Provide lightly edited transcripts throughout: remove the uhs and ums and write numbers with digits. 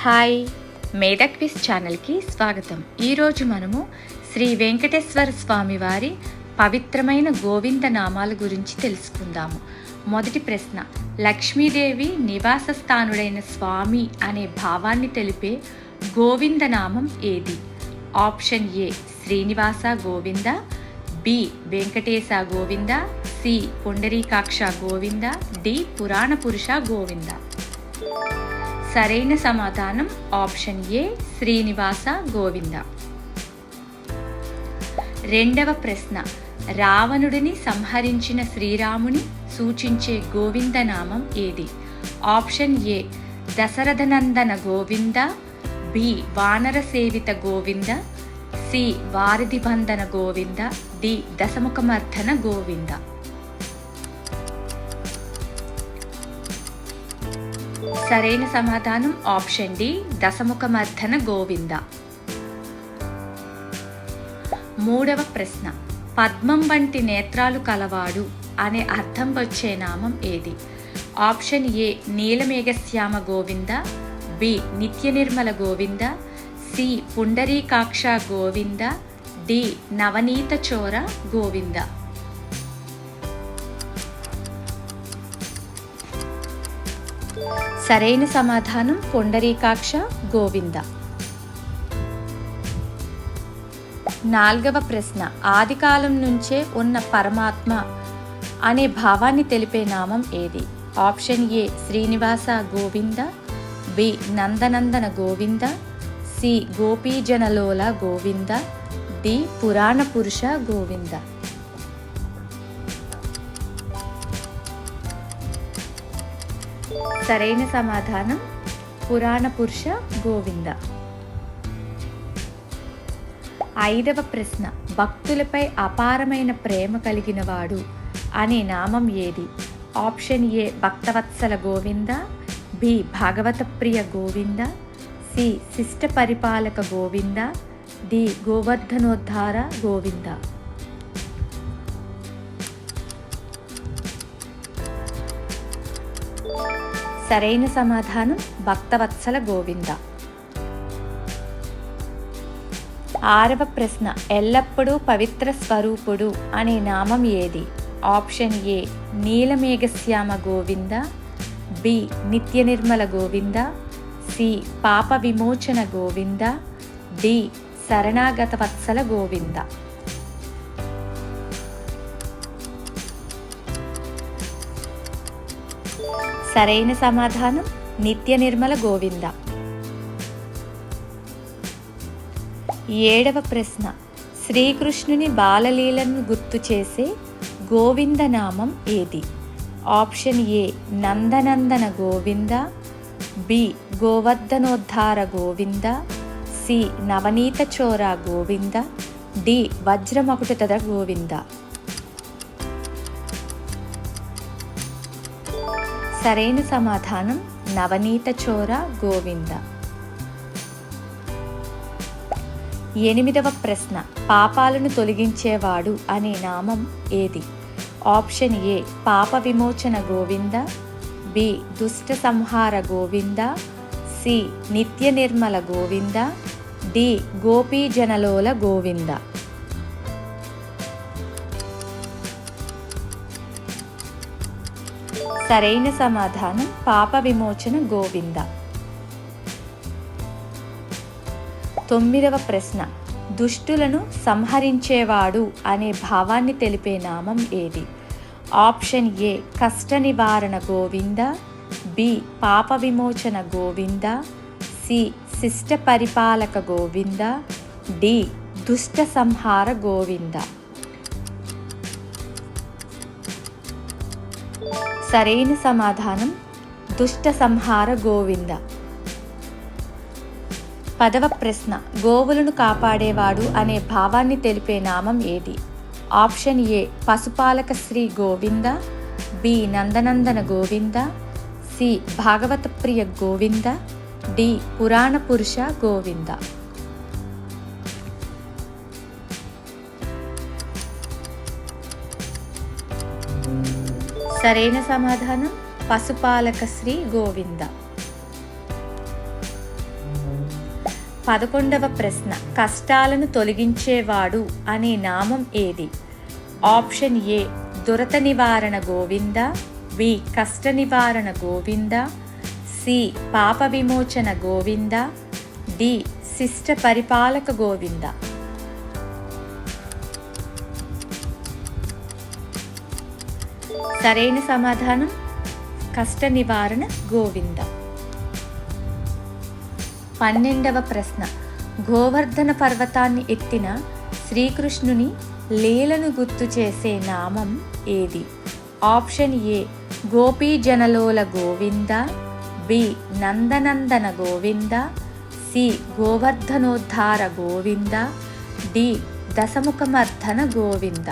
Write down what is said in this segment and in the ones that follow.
Hi, మేధా quiz ఛానల్కి స్వాగతం. ఈరోజు మనము శ్రీ వెంకటేశ్వర స్వామి వారి పవిత్రమైన గోవింద నామాల గురించి తెలుసుకుందాము. మొదటి ప్రశ్న, లక్ష్మీదేవి నివాస స్థానుడైన స్వామి అనే భావాన్ని తెలిపే గోవింద నామం ఏది? Option A Srinivasa Govinda, B Venkatesha Govinda, C Pundarikaksha Govinda, D పురాణ పురుష గోవింద. సరైన సమాధానం ఆప్షన్ ఏ శ్రీనివాస గోవింద. రెండవ ప్రశ్న, రావణుడిని సంహరించిన శ్రీరాముని సూచించే గోవింద నామం ఏది? Option A Dasarathanandana Govinda, B వానర సేవిత గోవింద, సి వారిధి బంధన గోవింద, డి దశముఖమర్ధన గోవింద. సరైన సమాధానం ఆప్షన్ డి దశముఖమర్ధన గోవింద. మూడవ ప్రశ్న, పద్మం వంటి నేత్రాలు కలవాడు అనే అర్థం వచ్చే నామం ఏది? ఆప్షన్ ఏ నీలమేఘశ్యామ గోవింద, బి నిత్య నిర్మల గోవింద, సి పుండరీకాక్ష గోవింద, డి నవనీత చోర గోవింద. సరైన సమాధానం పుండరీకాక్ష గోవింద. నాలుగవ ప్రశ్న, ఆదికాలం నుంచే ఉన్న పరమాత్మ అనే భావాన్ని తెలిపే నామం ఏది? Option A Srinivasa Govinda, B నందనందన గోవింద, సి గోపీజనలోల గోవింద, డి పురాణ పురుష గోవింద. సరైన సమాధానం పురాణ పురుష గోవింద. ఐదవ ప్రశ్న, భక్తులపై అపారమైన ప్రేమ కలిగిన వాడు అనే నామం ఏది? ఆప్షన్ ఏ భక్తవత్సల గోవింద, బి భాగవత ప్రియ గోవింద, సి శిష్ట పరిపాలక గోవింద, డి గోవర్ధనోద్ధార గోవింద. సరైన సమాధానం భక్తవత్సల గోవింద. ఆరవ ప్రశ్న, ఎల్లప్పుడూ పవిత్ర స్వరూపుడు అనే నామం ఏది? ఆప్షన్ ఏ నీలమేఘశ్యామ గోవింద, బి నిత్య నిర్మల గోవింద, సి పాప విమోచన గోవింద, డి శరణాగత వత్సల గోవింద. సరైన సమాధానం నిత్య నిర్మల గోవింద. ఏడవ ప్రశ్న, శ్రీకృష్ణుని బాలలీలను గుర్తు చేసే గోవింద నామం ఏది? ఆప్షన్ ఏ నందనందన గోవింద, బి గోవర్ధనోద్ధార గోవింద, సి నవనీత చోర గోవింద, డి వజ్రమకుటధర గోవింద. సరైన సమాధానం నవనీత చోర గోవింద. ఎనిమిదవ ప్రశ్న, పాపాలను తొలగించేవాడు అనే నామం ఏది? ఆప్షన్ ఏ పాప విమోచన గోవింద, బి దుష్ట సంహార గోవింద, సి నిత్య నిర్మల గోవింద, డి గోపీజనలోల గోవింద. సరైన సమాధానం పాప విమోచన గోవింద. తొమ్మిదవ ప్రశ్న, దుష్టులను సంహరించేవాడు అనే భావాన్ని తెలిపే నామం ఏది? ఆప్షన్ ఏ కష్ట నివారణ గోవింద, బి పాప విమోచన గోవింద, సి శిష్ట పరిపాలక గోవింద, డి దుష్ట సంహార గోవింద. సరైన సమాధానం దుష్ట సంహార గోవింద. పదవ ప్రశ్న, గోవులను కాపాడేవాడు అనే భావాన్ని తెలిపే నామం ఏది? ఆప్షన్ ఏ పశుపాలక శ్రీ గోవింద, బి నందనందన గోవింద, సి భాగవత ప్రియ గోవింద, డి పురాణ పురుష గోవింద. సరైన సమాధానం పశుపాలక శ్రీ గోవింద. 11వ ప్రశ్న కష్టాలను తొలగించేవాడు అనే నామం ఏది? ఆప్షన్ ఏ దురత నివారణ గోవింద, బి కష్ట నివారణ గోవింద, సి పాప విమోచన గోవింద, డి శిష్ట పరిపాలక గోవింద. సరైన సమాధానం కష్ట నివారణ గోవింద. 12వ ప్రశ్న గోవర్ధన పర్వతాన్ని ఎత్తిన శ్రీకృష్ణుని లీలను గుర్తు చేసే నామం ఏది? ఆప్షన్ ఏ గోపీజనలోల గోవింద, బి నందనందన గోవింద, సి గోవర్ధనోద్ధార గోవింద, డి దశముఖమర్ధన గోవింద.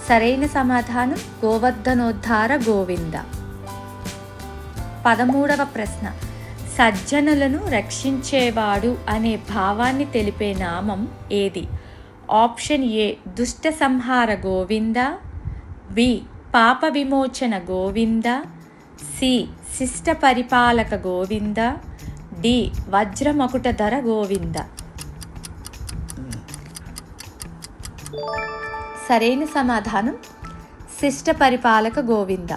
సరైన సమాధానం గోవర్ధనోద్ధార గోవింద. 13వ ప్రశ్న సజ్జనులను రక్షించేవాడు అనే భావాన్ని తెలిపే నామం ఏది? ఆప్షన్ ఏ దుష్ట సంహార గోవింద, బి పాప విమోచన గోవింద, సి శిష్ట పరిపాలక గోవింద, డి వజ్రమకుటధర గోవింద. సరైన సమాధానం శిష్ట పరిపాలక గోవింద.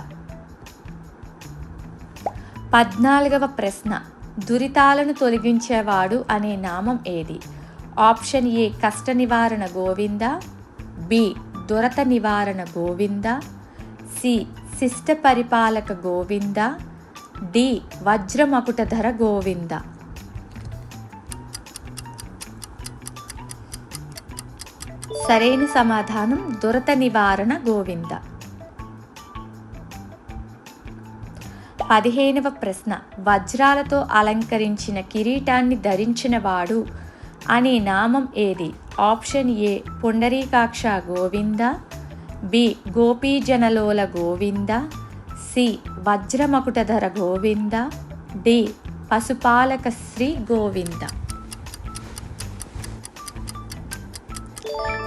14వ ప్రశ్న దురితాలను తొలగించేవాడు అనే నామం ఏది? ఆప్షన్ ఏ కష్ట నివారణ గోవింద, బి దురత నివారణ గోవింద, సి శిష్ట పరిపాలక గోవింద, డి వజ్రమకుటధర గోవింద. సరైన సమాధానం దురత నివారణ గోవింద. 15వ ప్రశ్న వజ్రాలతో అలంకరించిన కిరీటాన్ని ధరించిన వాడు అనే నామం ఏది? ఆప్షన్ ఏ పుండరీకాక్ష గోవింద, బి గోపీజనలోల గోవింద, సి వజ్రమకుటధర గోవింద, డి పశుపాలక శ్రీ గోవింద.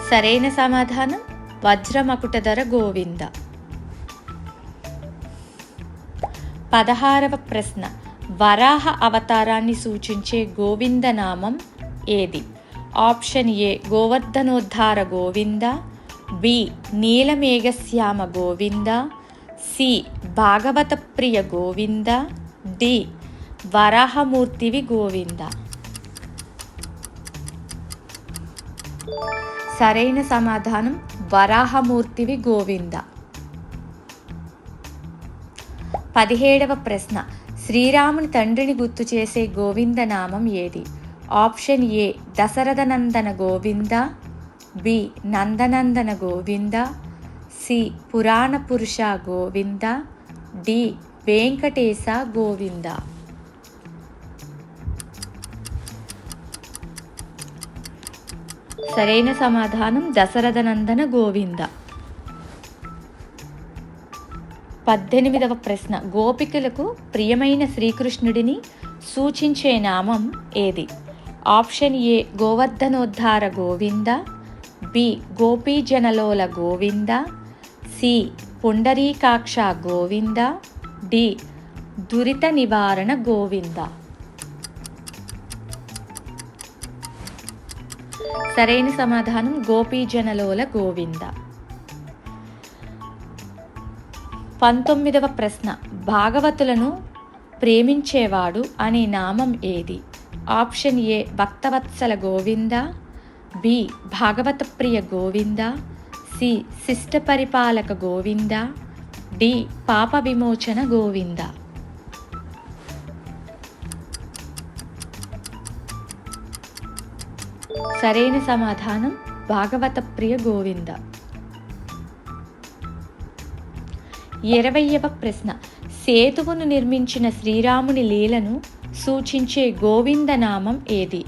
సరైన సమాధానం వజ్రమకుటధర గోవింద. 16వ ప్రశ్న వరాహ అవతారాన్ని సూచించే గోవింద నామం ఏది? ఆప్షన్ ఏ గోవర్ధనోద్ధార గోవింద, బి నీలమేఘశ్యామ గోవింద, సి భాగవత ప్రియ గోవింద, డి వరాహమూర్తివి గోవింద. సరైన సమాధానం వరాహమూర్తివి గోవింద. 17వ ప్రశ్న శ్రీరాముని తండ్రిని గుర్తు చేసే గోవింద నామం ఏది? Option A Dasarathanandana Govinda, B నందనందన గోవింద, సి పురాణ పురుష గోవింద, డి వెంకటేశ గోవింద. సరైన సమాధానం దశరథనందన గోవింద. 18వ ప్రశ్న గోపికలకు ప్రియమైన శ్రీకృష్ణుడిని సూచించే నామం ఏది? ఆప్షన్ ఏ గోవర్ధనోద్ధార గోవింద, బి గోపీజనలోల గోవింద, సి పుండరీకాక్ష గోవింద, డి దురిత నివారణ గోవింద. సరైన సమాధానం గోపీజనలోల గోవింద. 19వ ప్రశ్న భాగవతులను ప్రేమించేవాడు అనే నామం ఏది? ఆప్షన్ ఏ భక్తవత్సల గోవింద, బి భాగవత ప్రియ గోవింద, సి శిష్ట పరిపాలక గోవింద, డి పాప విమోచన గోవింద. సరైన సమాధానం భాగవత ప్రియ గోవింద. 20వ ప్రశ్న సేతువును నిర్మించిన శ్రీరాముని లీలను సూచించే గోవింద నామం ఏది?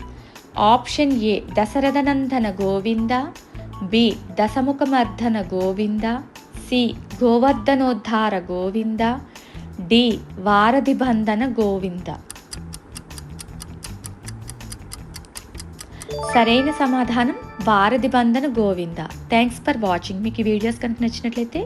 Option A Dasarathanandana Govinda, B దశముఖమర్ధన గోవింద, సి గోవర్ధనోద్ధార గోవింద, డి వారధి బంధన గోవింద. సరైన సమాధానం వారధి బంధన గోవింద. Thanks for watching. మీకు ఈ వీడియోస్ కనుక నచ్చినట్లయితే